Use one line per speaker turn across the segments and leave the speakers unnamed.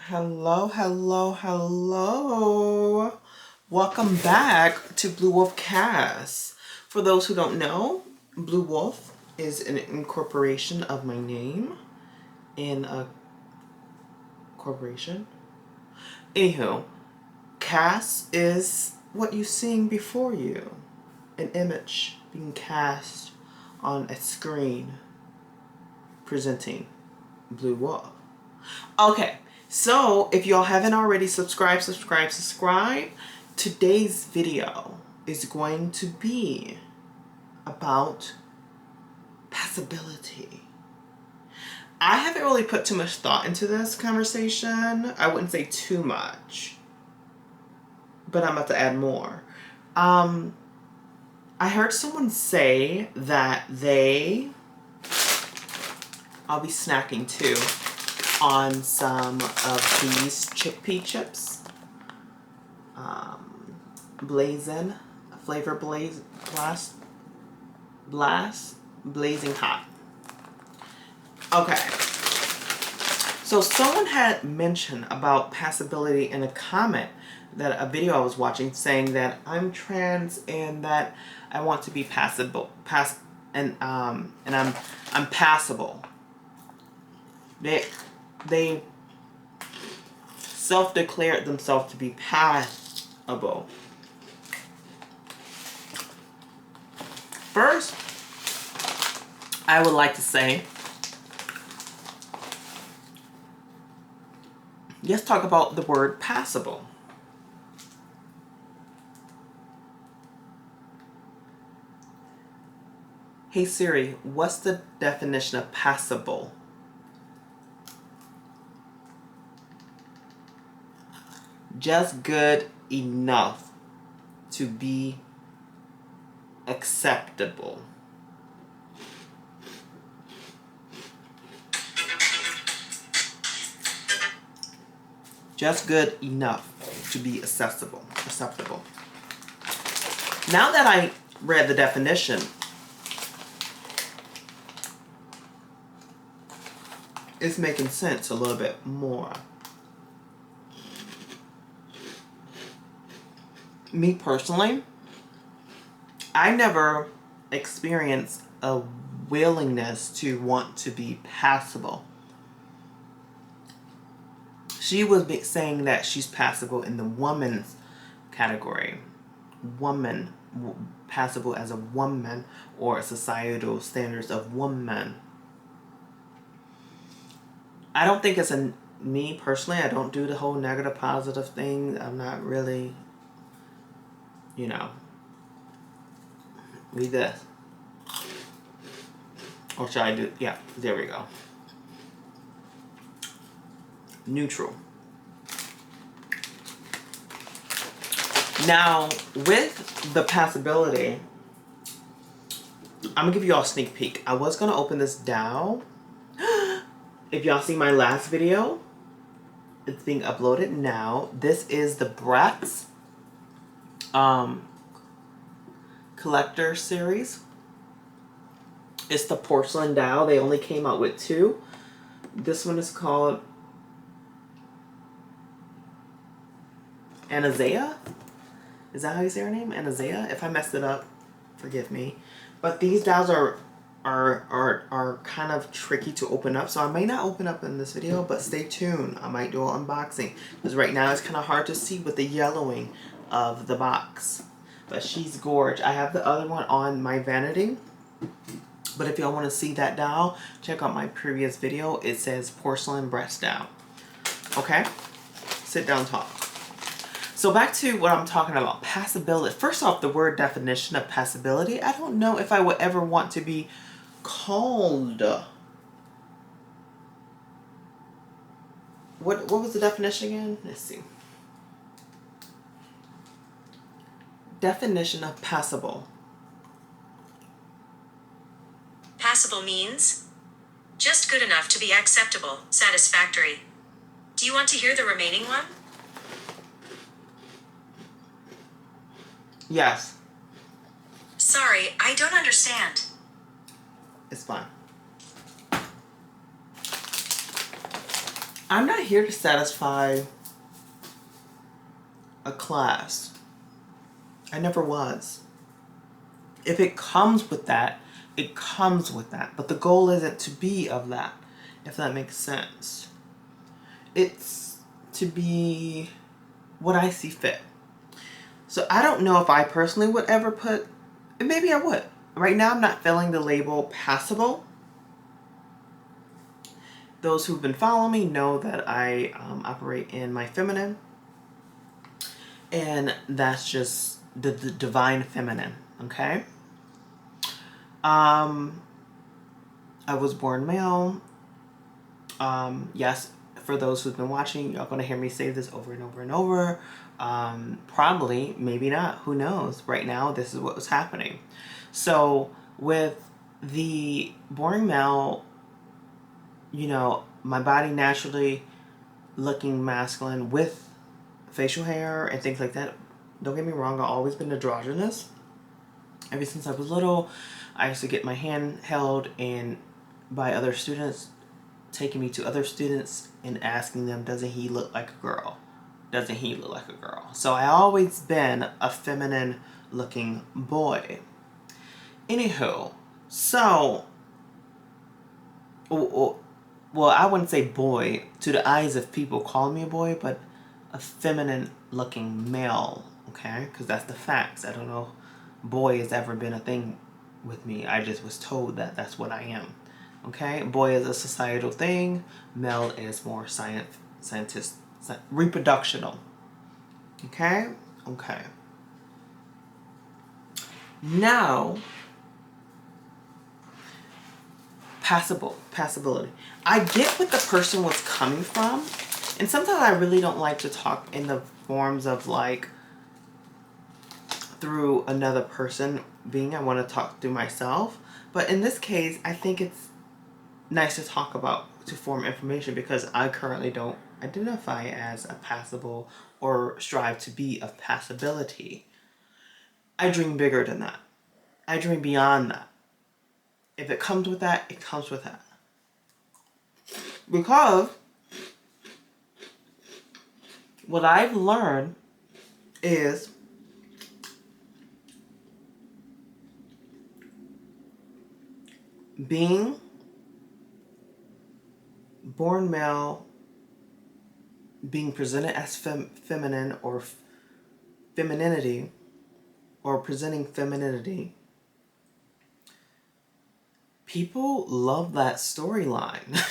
Hello, hello, hello. Welcome back to Blue Wolf Cast. For those who don't know, Blue Wolf is an incorporation of my name in a corporation. Anywho, cast is what you're seeing before you. An image being cast on a screen presenting Blue Wolf. Okay, so if y'all haven't already subscribe, today's video is going to be about passability. I haven't really put too much thought into this conversation. I wouldn't say too much, but I'm about to add more. I heard someone say that I'll be snacking too on some of these chickpea chips. Blazing, flavor blazing hot. Okay. So someone had mentioned about passability in a comment that a video I was watching saying that I'm trans and that I want to be and I'm passable. They self-declared themselves to be passable. First, I would like to say, let's talk about the word passable. Hey Siri, what's the definition of passable? Just good enough to be acceptable. Just good enough to be acceptable. Now that I read the definition, it's making sense a little bit more. Me personally, I never experienced a willingness to want to be passable. She was saying that she's passable in the woman's category. Woman, passable as a woman or societal standards of woman. I don't think it's me personally, I don't do the whole negative positive thing. I'm not really, read this. Or should I do, yeah, there we go. Neutral. Now, with the passability, I'm going to give you all a sneak peek. I was going to open this down. If y'all see my last video, it's being uploaded now. This is the Bratz collector series. It's the porcelain doll. They only came out with 2. This one is called Anazea. Is that how you say her name? Anazea? If I messed it up, forgive me. But these dolls are kind of tricky to open up, so I may not open up in this video, but stay tuned. I might do an unboxing because right now it's kind of hard to see with the yellowing of the box. But she's gorgeous. I have the other one on my vanity. But if y'all want to see that doll, check out my previous video. It says porcelain breast doll. Okay? Sit down, talk. So back to what I'm talking about, passability. First off, the word definition of passability. I don't know if I would ever want to be called. What was the definition again? Let's see. Definition of passable.
Passable means just good enough to be acceptable, satisfactory. Do you want to hear the remaining one?
Yes.
Sorry, I don't understand.
It's fine. I'm not here to satisfy a class. I never was. If it comes with that, it comes with that. But the goal isn't to be of that, if that makes sense. It's to be what I see fit. So I don't know if I personally would ever put, maybe I would. Right now I'm not feeling the label passable. Those who've been following me know that I operate in my feminine. And that's just the divine feminine, okay? I was born male. Yes, for those who've been watching, you're going to hear me say this over and over and over. Probably, maybe not. Who knows? Right now, this is what was happening. So, with the born male, you know, my body naturally looking masculine with facial hair and things like that. Don't get me wrong, I've always been androgynous. Ever since I was little, I used to get my hand held and by other students, taking me to other students and asking them, doesn't he look like a girl? Doesn't he look like a girl? So I always been a feminine looking boy. Anywho, so, well, I wouldn't say boy. To the eyes of people call me a boy, but a feminine looking male, okay? Because that's the facts. I don't know boy has ever been a thing with me. I just was told that that's what I am. Okay, boy is a societal thing. Male is more reproductional. Okay, okay. Now, passability. I get what the person was coming from, and sometimes I really don't like to talk in the forms of like through another person being. I want to talk through myself, but in this case, I think it's nice to talk about to form information because I currently don't identify as a passable or strive to be of passability. I dream bigger than that. I dream beyond that. If it comes with that, it comes with that. Because what I've learned is being born male, being presented as feminine or femininity, or presenting femininity, people love that storyline.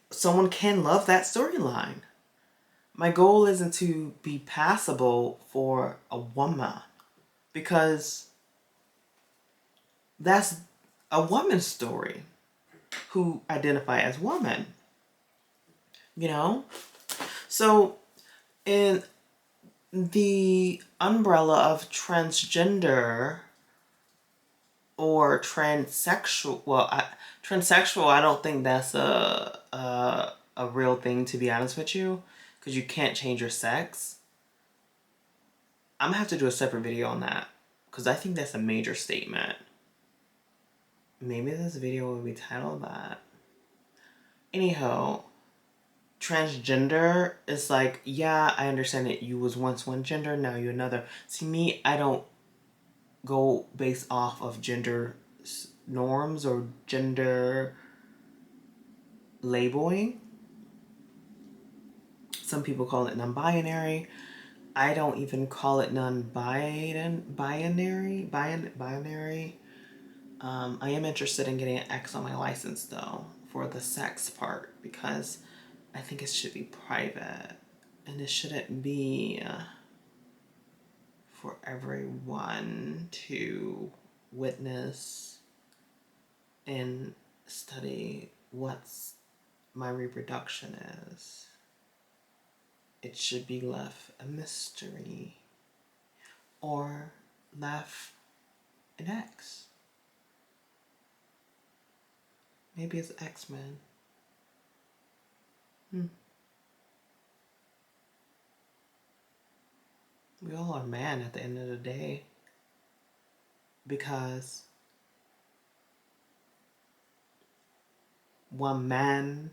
Someone can love that storyline. My goal isn't to be passable for a woman because that's a woman's story who identify as woman, you know? So in the umbrella of transgender or transsexual, transsexual, I don't think that's a real thing, to be honest with you, because you can't change your sex. I'm gonna have to do a separate video on that because I think that's a major statement. Maybe this video will be titled that. Anyhow, transgender is like, yeah, I understand that you was once one gender, now you're another. See, me, I don't go based off of gender norms or gender labeling. Some people call it non-binary. I don't even call it non-binary. Binary. I am interested in getting an X on my license though for the sex part because I think it should be private and it shouldn't be for everyone to witness and study what's my reproduction is. It should be left a mystery or left an X. Maybe it's X-Men. We all are man at the end of the day because one man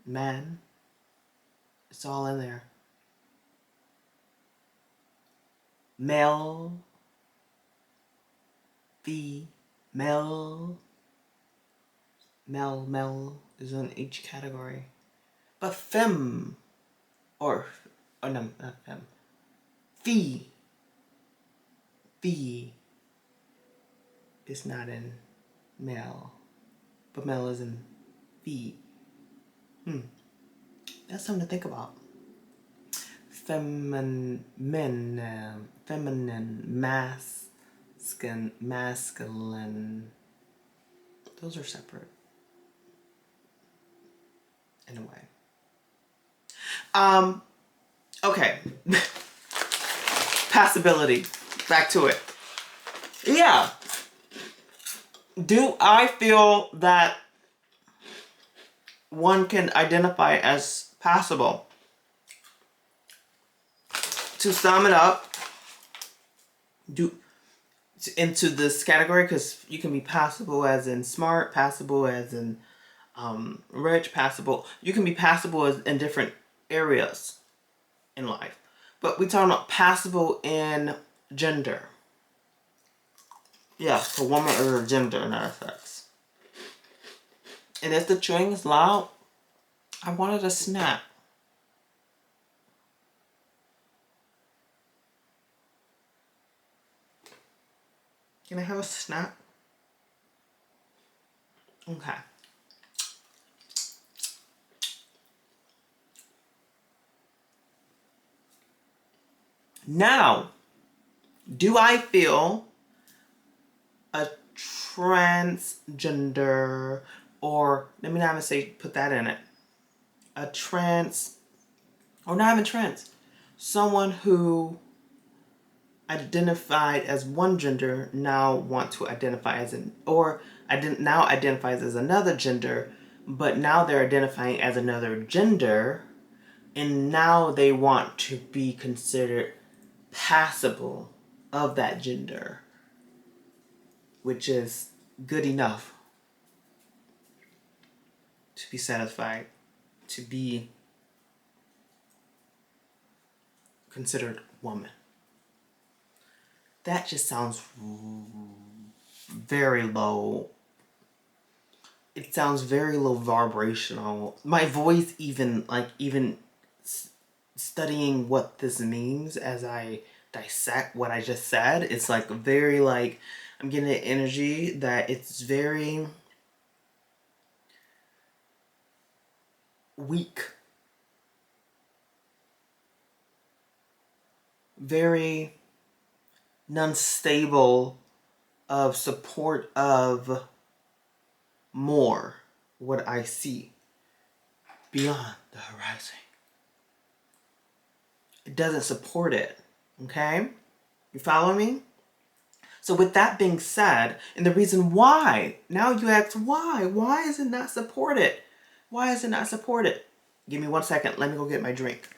man. It's all in there. Male, female, mel is in each category. But fem, or no, not fem. Fee is not in male, but male is in fee. That's something to think about. Feminine, masculine. Those are separate. In a way. Okay. Passability. Back to it. Yeah. Do I feel that one can identify as passable? To sum it up, into this category, because you can be passable as in smart, passable as in rich, passable. You can be passable as in different areas in life. But we're talking about passable in gender. Yeah, for woman or gender, not sex. And if the chewing is loud, I wanted a snap. Can I have a snap? Okay. Now, do I feel a transgender, or let me not even say put that in it, a trans, or not even trans, someone who identified as one gender now want to identify as an, or now identifies as another gender, but now they're identifying as another gender, and now they want to be considered passable of that gender, which is good enough to be satisfied, to be considered woman. That just sounds very low. It sounds very low vibrational. My voice, even studying what this means as I dissect what I just said, it's like very like, I'm getting an energy that it's very weak. Very non-stable of support of more what I see beyond the horizon. It doesn't support it, okay? You follow me? So with that being said, and the reason why, now you ask why is it not supported? Why is it not supported? Give me 1 second, let me go get my drink.